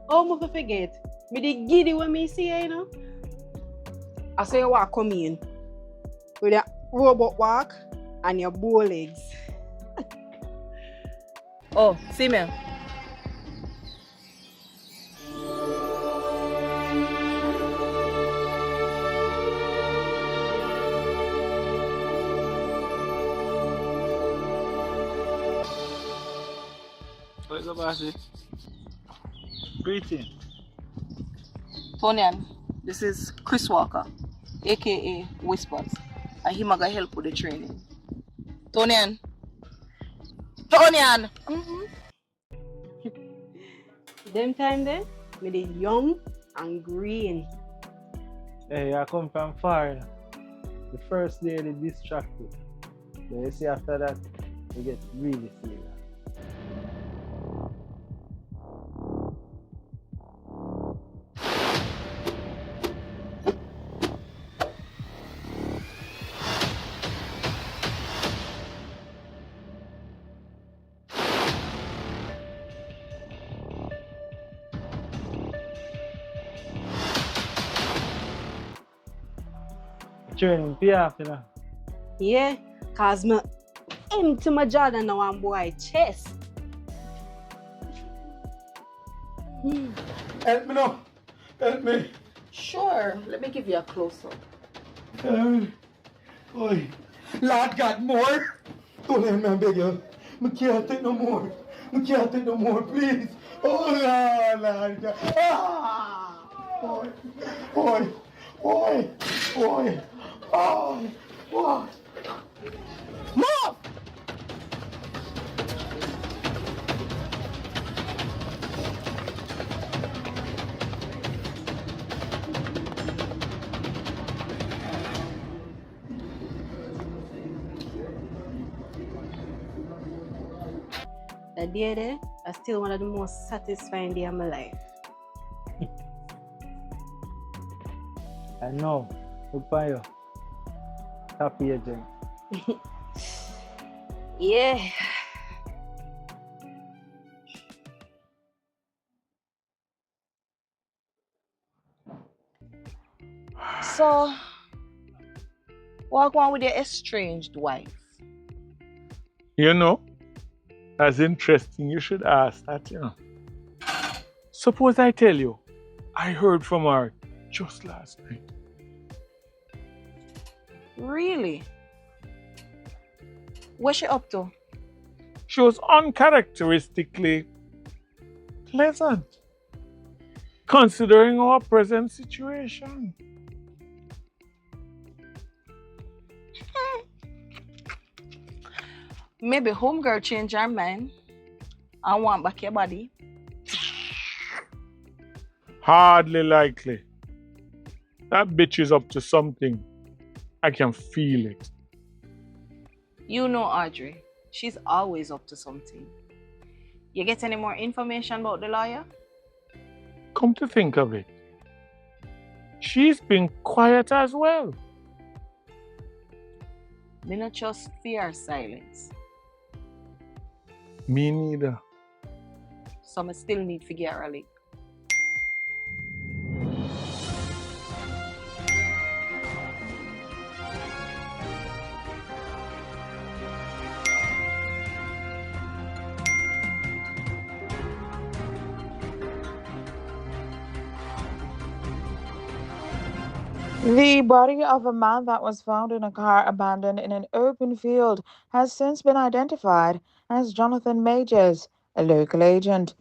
Oh, I forget. Me the giddy when me see you know. I say you walk come in with your robot walk and your bow legs. Oh, see me. What's up, Ashley? Greeting. Tonian, this is Chris Walker, aka Whispers, and he maga help with the training. Tonian. Tonian! Them time there, me the young and green. Hey, I come from far. The first day they distracted. But you see after that, they get really serious. Training pay off, you know. Yeah, cause me empty my Jordan now one boy chest. Help me now. Help me. Sure, let me give you a close-up. Oi. Lord God, more. Don't let me, I beg you. I can't take no more. I can't take no more, please. Oh, Lord God. Ah! Oi. Oi. Oi. Oi. Oi. Oi. Move! That day there, is still one of the most satisfying days of my life. I know. Look by you. Happy agent. Yeah. So, what on with your estranged wife? You know, that's interesting. You should ask that, you know. Suppose I tell you, I heard from her just last night. Really? What's she up to? She was uncharacteristically pleasant, considering our present situation. Maybe homegirl changed her mind and want back your body. Hardly likely. That bitch is up to something. I can feel it. You know Audrey, she's always up to something. You get any more information about the lawyer? Come to think of it, she's been quiet as well. Me not just fear silence. Me neither. So I still need to get her a lick. The body of a man that was found in a car abandoned in an open field has since been identified as Jonathan Majors, a local agent.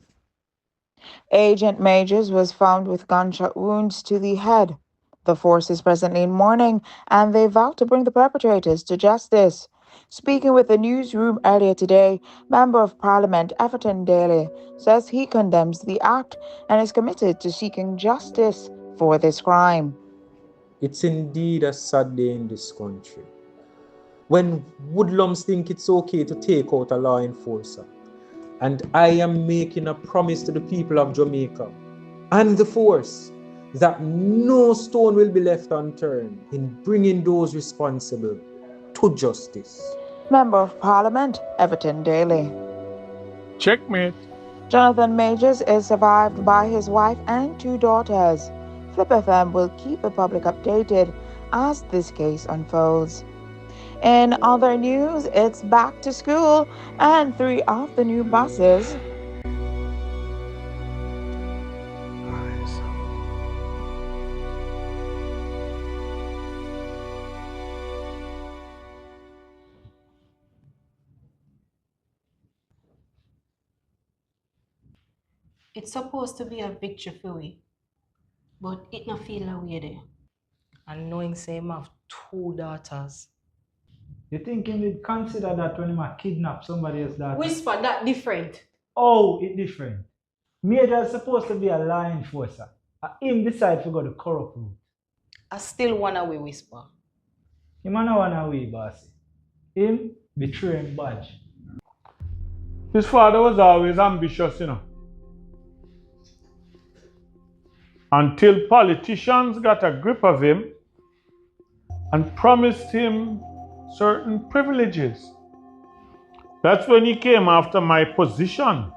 Agent Majors was found with gunshot wounds to the head. The force is presently in mourning, and they vow to bring the perpetrators to justice. Speaking with the newsroom earlier today, Member of Parliament Everton Daly says he condemns the act and is committed to seeking justice for this crime. It's indeed a sad day in this country, when hoodlums think it's okay to take out a law enforcer. And I am making a promise to the people of Jamaica and the force that no stone will be left unturned in bringing those responsible to justice. Member of Parliament Everton Daly. Checkmate. Jonathan Majors is survived by his wife and 2 daughters. Flip FM will keep the public updated as this case unfolds. In other news, it's back to school and 3 of the new buses. It's supposed to be a victory for we, but it not feel that way there. And knowing same have 2 daughters. You think him would consider that when he might kidnap somebody else's daughter? Whisper, that different. Oh, it different. Major is supposed to be a law enforcer. Him decide to go the corrupt route. I still wanna we whisper. Him a no one away, boss. Him betray him badge. His father was always ambitious, you know. Until politicians got a grip of him and promised him certain privileges. That's when he came after my position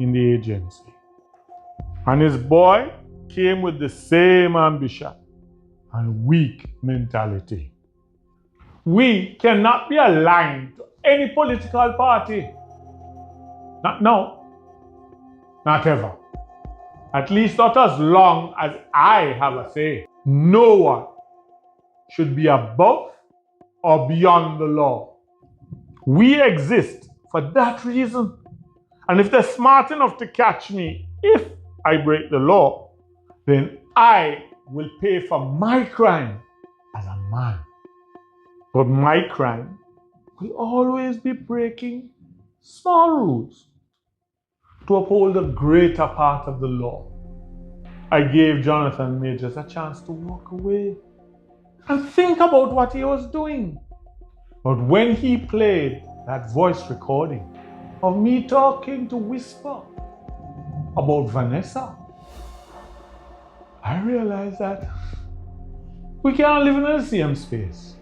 in the agency. And his boy came with the same ambition and weak mentality. We cannot be aligned to any political party. Not now. Not ever. At least not as long as I have a say. No one should be above or beyond the law. We exist for that reason. And if they're smart enough to catch me if I break the law, then I will pay for my crime as a man. But my crime will always be breaking small rules to uphold the greater part of the law. I gave Jonathan Majors a chance to walk away and think about what he was doing. But when he played that voice recording of me talking to Whisper about Vanessa, I realized that we can't live in the same space.